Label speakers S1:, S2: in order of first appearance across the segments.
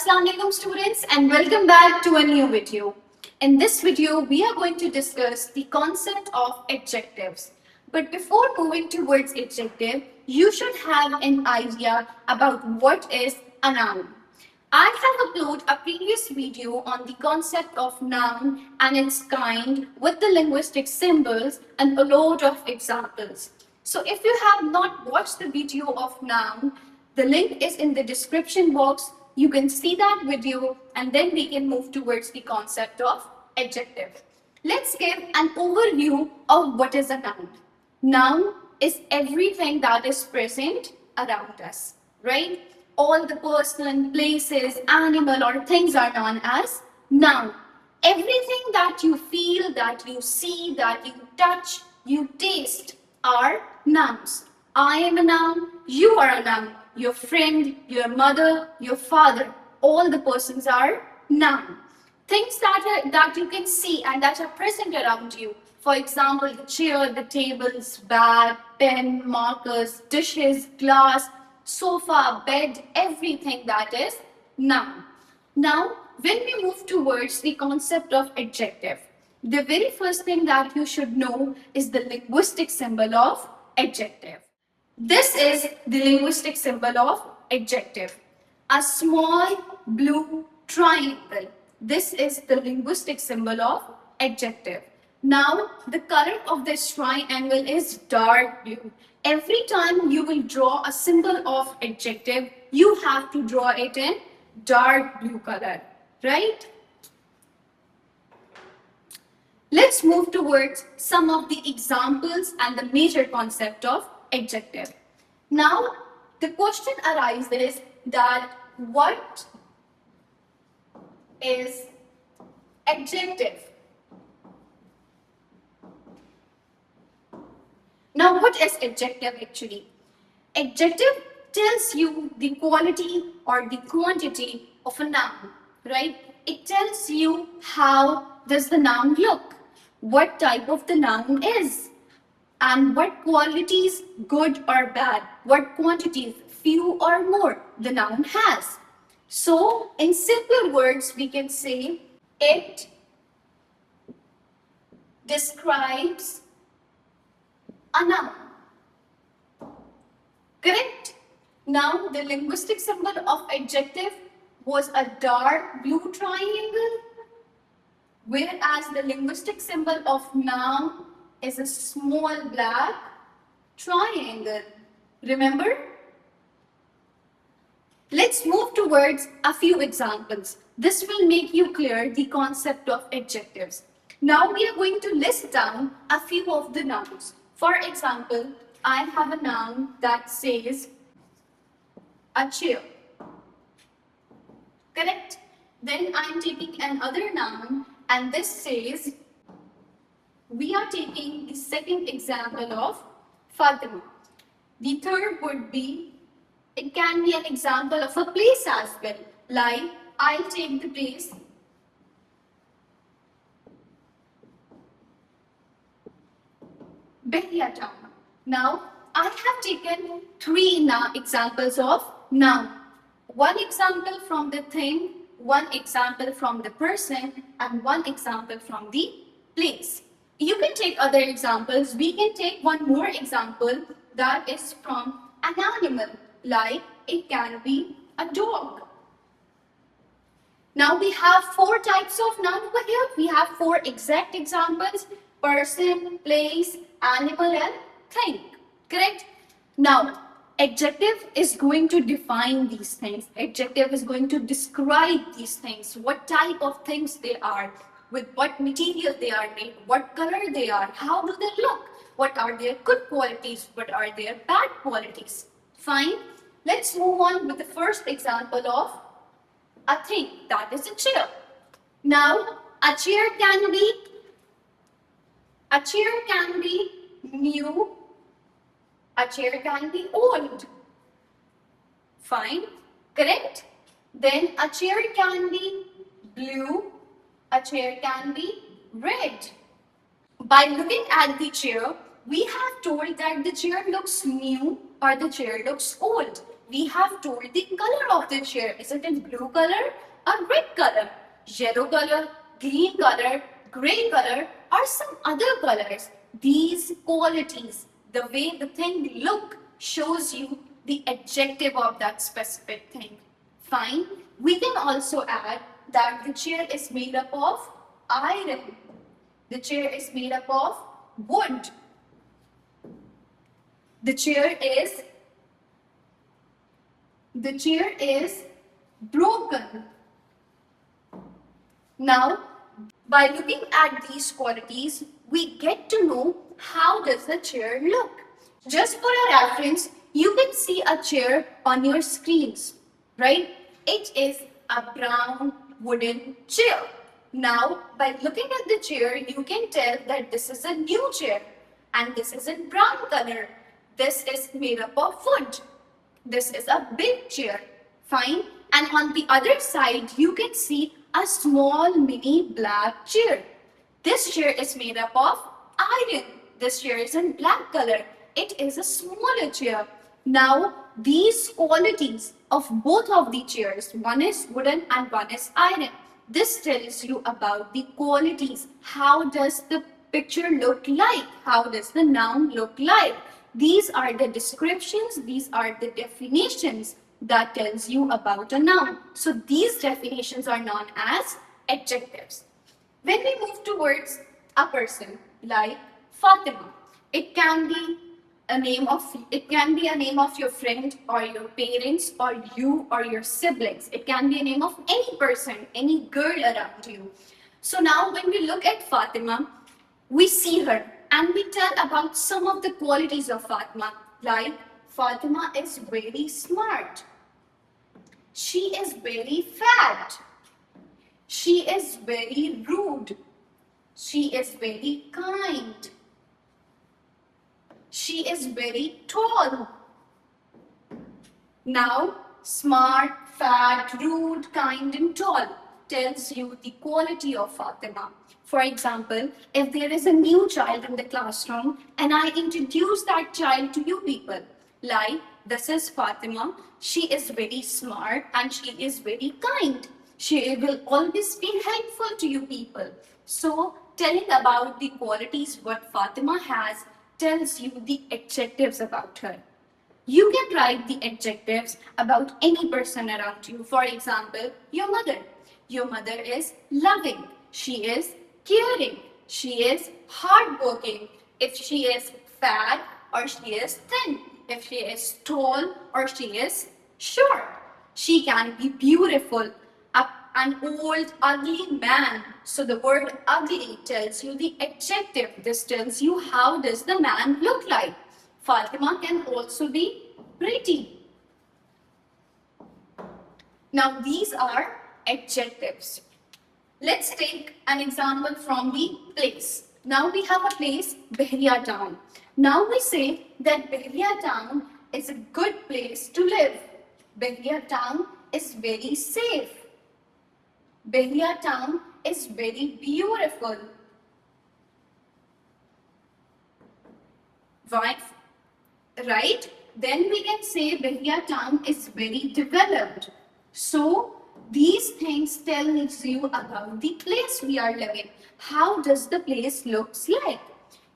S1: Assalamualaikum students, and welcome back to a new video. In this video, we are going to discuss the concept of adjectives. But before moving towards adjective, you should have an idea about what is a noun. I have uploaded a previous video on the concept of noun and its kind with the linguistic symbols and a load of examples. So if you have not watched the video of noun, the link is in the description box. You can see that video and then we can move towards the concept of adjective. Let's give an overview of what is a noun. Noun is everything that is present around us, right? All the person, places, animal or things are known as noun. Everything that you feel, that you see, that you touch, you taste are nouns. I am a noun, you are a noun, your friend, your mother, your father, all the persons are noun. Things that you can see and that are present around you. For example, the chair, the tables, bag, pen, markers, dishes, glass, sofa, bed, everything that is noun. Now, when we move towards the concept of adjective, the very first thing that you should know is the linguistic symbol of adjective. This is the linguistic symbol of adjective. A small blue triangle. This is the linguistic symbol of adjective. Now, the color of this triangle is dark blue. Every time you will draw a symbol of adjective, you have to draw it in dark blue color, right? Let's move towards some of the examples and the major concept of adjective. Now, the question arises that what is adjective? Now, what is adjective actually? Adjective tells you the quality or the quantity of a noun, right? It tells you how does the noun look, what type of the noun is, and what qualities, good or bad, what quantities, few or more, the noun has. So, in simple words, we can say it describes a noun. Correct? Now, the linguistic symbol of adjective was a dark blue triangle, whereas the linguistic symbol of noun is a small black triangle. Remember? Let's move towards a few examples. This will make you clear the concept of adjectives. Now we are going to list down a few of the nouns. For example, I have a noun that says a chair. Correct? Then I am taking another noun and this says, we are taking the second example of Fatima. The third would be, it can be an example of a place as well. Like, I'll take the place Behia town. Now, I have taken three examples of noun. One example from the thing, one example from the person, and one example from the place. You can take other examples. We can take one more example that is from an animal, like it can be a dog. Now we have four types of noun over here. We have four exact examples: person, place, animal, and thing. Correct? Now, adjective is going to define these things. Adjective is going to describe these things, what type of things they are, with what material they are made, what color they are, how do they look, what are their good qualities, what are their bad qualities. Fine. Let's move on with the first example of a thing, that is a chair. Now, a chair can be new, a chair can be old. Fine, correct? Then a chair can be blue, a chair can be red. By looking at the chair, we have told that the chair looks new or the chair looks old. we have told the color of the chair. Is it in blue color or red color, yellow color, green color, gray color, or some other colors? These qualities, the way the thing look, shows you the adjective of that specific thing. Fine. We can also add that the chair is made up of iron. The chair is made up of wood. The chair is broken. Now, by looking at these qualities, we get to know how does the chair look. Just for a reference, you can see a chair on your screens, right? It is a brown wooden chair. Now, by looking at the chair, you can tell that this is a new chair and this is in brown color. This is made up of wood. This is a big chair. Fine. And on the other side, you can see a small mini black chair. This chair is made up of iron. This chair is in black color. It is a smaller chair. Now, these qualities of both of the chairs, one is wooden and one is iron. This tells you about the qualities. How does the picture look like? How does the noun look like? These are the descriptions, these are the definitions that tells you about a noun. So these definitions are known as adjectives. When we move towards a person like Fatima, it can be a name of your friend or your parents or you or your siblings. It can be a name of any person, any girl around you. So now when we look at Fatima, we see her and we tell about some of the qualities of Fatima, like Fatima is very smart. She is very fat. She is very rude. She is very kind. She is very tall. Now, smart, fat, rude, kind, and tall tells you the quality of Fatima. For example, if there is a new child in the classroom and I introduce that child to you people, like this is Fatima, she is very smart and she is very kind. She will always be helpful to you people. So, telling about the qualities what Fatima has tells you the adjectives about her. You can write the adjectives about any person around you. For example, your mother. Your mother is loving. She is caring. She is hardworking. If she is fat or she is thin. If she is tall or she is short. She can be beautiful. An old, ugly man. So the word ugly tells you the adjective. This tells you how does the man look like. Fatima can also be pretty. Now these are adjectives. Let's take an example from the place. Now we have a place, Bahria town. Now we say that Bahria town is a good place to live. Bahria town is very safe. Bahria town is very beautiful. Right? Then we can say Bahria town is very developed. So these things tells you about the place we are living. How does the place looks like?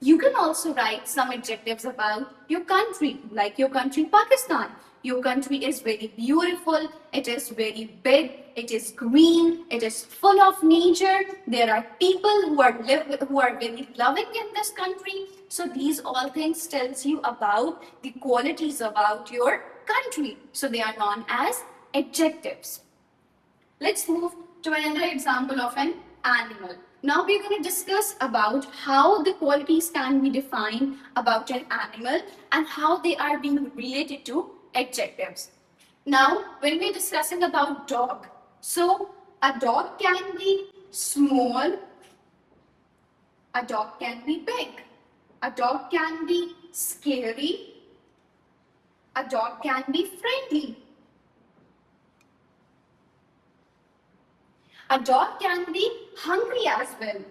S1: You can also write some adjectives about your country, like your country Pakistan. Your country is very beautiful, it is very big, it is green, it is full of nature. There are people who are very loving in this country. So these all things tells you about the qualities about your country. So they are known as adjectives. Let's move to another example of an animal. Now we're going to discuss about how the qualities can be defined about an animal and how they are being related to adjectives. Now, when we're discussing about dog, so a dog can be small, a dog can be big, a dog can be scary, a dog can be friendly. A dog can be hungry as well.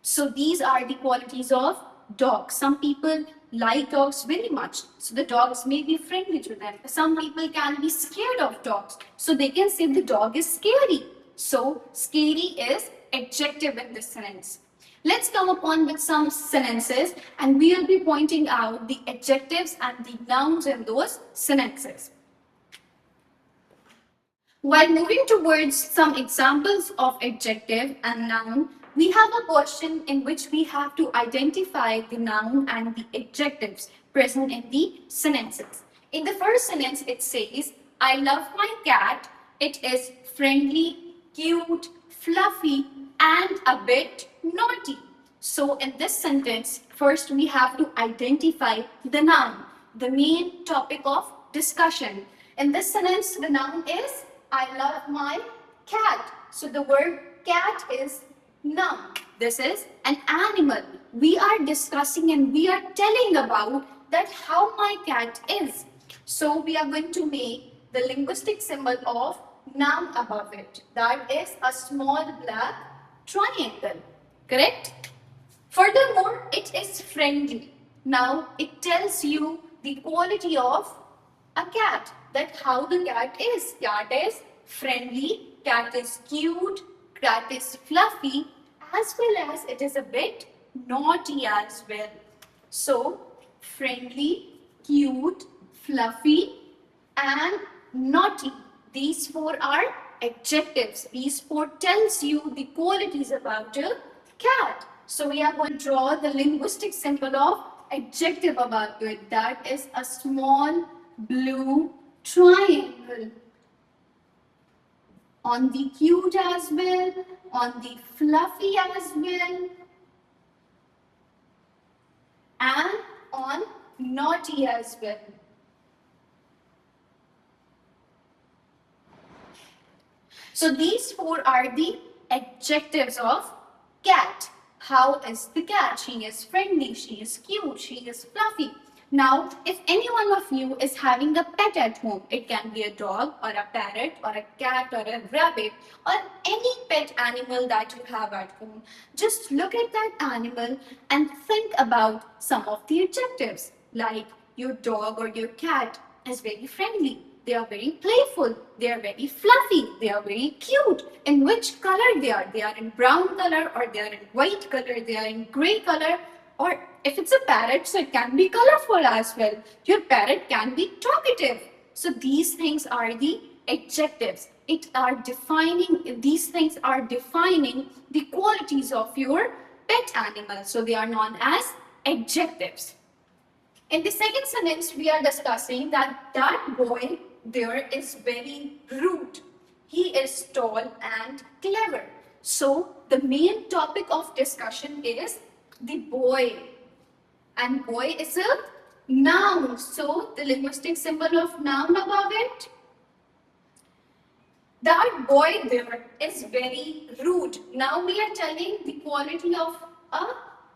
S1: So these are the qualities of dog. Some people like dogs very much, so the dogs may be friendly to them. Some people can be scared of dogs, so they can say the dog is scary. So scary is adjective in this sentence. Let's come upon with some sentences and we will be pointing out the adjectives and the nouns in those sentences. While moving towards some examples of adjective and noun, we have a question in which we have to identify the noun and the adjectives present in the sentences. In the first sentence, it says, I love my cat. It is friendly, cute, fluffy, and a bit naughty. So in this sentence, first we have to identify the noun, the main topic of discussion. In this sentence, the noun is I love my cat. So the word cat is noun. This is an animal. We are discussing and we are telling about that how my cat is. So we are going to make the linguistic symbol of noun above it. That is a small black triangle. Correct? Furthermore, it is friendly. Now it tells you the quality of a cat, that how the cat is. Cat is friendly, cat is cute, cat is fluffy, as well as it is a bit naughty as well. So friendly, cute, fluffy, and naughty. These four are adjectives. These four tells you the qualities about a cat. So we are going to draw the linguistic symbol of adjective about it. That is a small blue triangle. On the cute as well, on the fluffy as well, and on naughty as well. So these four are the adjectives of cat. How is the cat? She is friendly, she is cute, she is fluffy. Now, if any one of you is having a pet at home, it can be a dog or a parrot or a cat or a rabbit or any pet animal that you have at home, just look at that animal and think about some of the adjectives. Like your dog or your cat is very friendly. They are very playful. They are very fluffy. They are very cute. In which color they are? They are in brown color or they are in white color. They are in gray color. Or if it's a parrot, so it can be colorful as well. Your parrot can be talkative. So these things are the adjectives. These things are defining the qualities of your pet animal. So they are known as adjectives. In the second sentence, we are discussing that boy there is very rude. He is tall and clever. So the main topic of discussion is the boy. And boy is a noun. So the linguistic symbol of noun above it. That boy there is very rude. Now we are telling the quality of a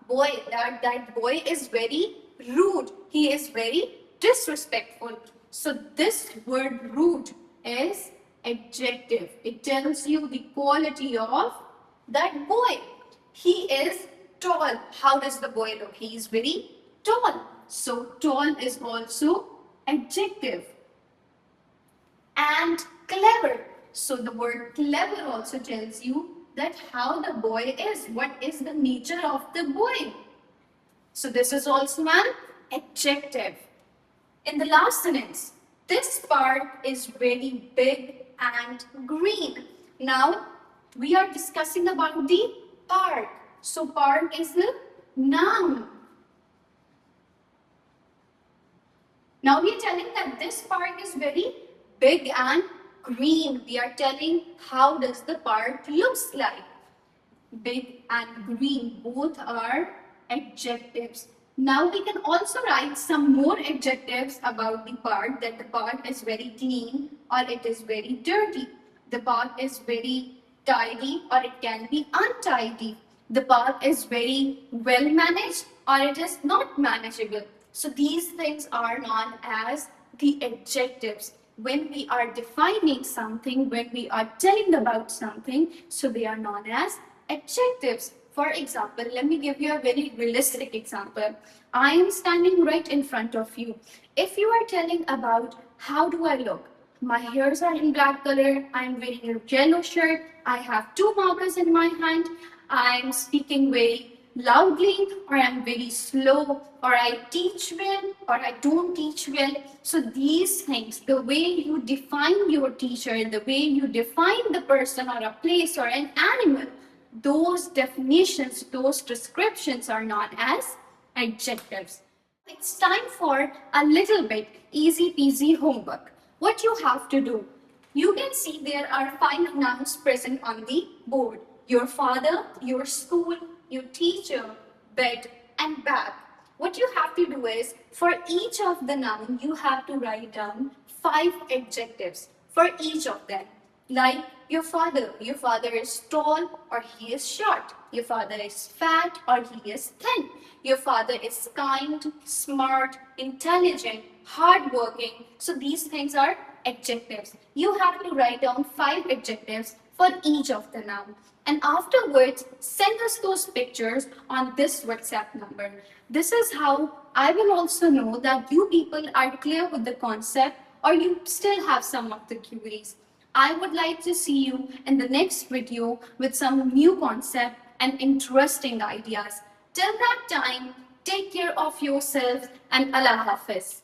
S1: boy. That boy is very rude. He is very disrespectful. So this word rude is adjective. It tells you the quality of that boy. He is tall. How does the boy look? He is very tall. So tall is also adjective. And clever. So the word clever also tells you that how the boy is. What is the nature of the boy? So this is also an adjective. In the last sentence, this park is very big and green. Now we are discussing about the park. So park is a noun. Now we are telling that this park is very big and green. We are telling how does the park looks like. Big and green, both are adjectives. Now we can also write some more adjectives about the park, that the park is very clean or it is very dirty. The park is very tidy or it can be untidy. The park is very well managed or it is not manageable. So these things are known as the adjectives. When we are defining something, when we are telling about something, so they are known as adjectives. For example, let me give you a very realistic example. I am standing right in front of you. If you are telling about how do I look, my hairs are in black color, I'm wearing a yellow shirt, I have two markers in my hand, I'm speaking very loudly, or I'm very slow, or I teach well, or I don't teach well. So these things, the way you define your teacher, the way you define the person or a place or an animal, those definitions, those descriptions are known as adjectives. It's time for a little bit easy peasy homework. What you have to do, you can see there are 5 nouns present on the board. Your father, your school, your teacher, bed, and bag. What you have to do is, for each of the noun, you have to write down 5 adjectives for each of them. Like your father is tall or he is short. Your father is fat or he is thin. Your father is kind, smart, intelligent, hardworking. So these things are adjectives. You have to write down 5 adjectives for each of the noun. And afterwards, send us those pictures on this WhatsApp number. This is how I will also know that you people are clear with the concept or you still have some of the queries. I would like to see you in the next video with some new concept and interesting ideas. Till that time, take care of yourself and Allah Hafiz.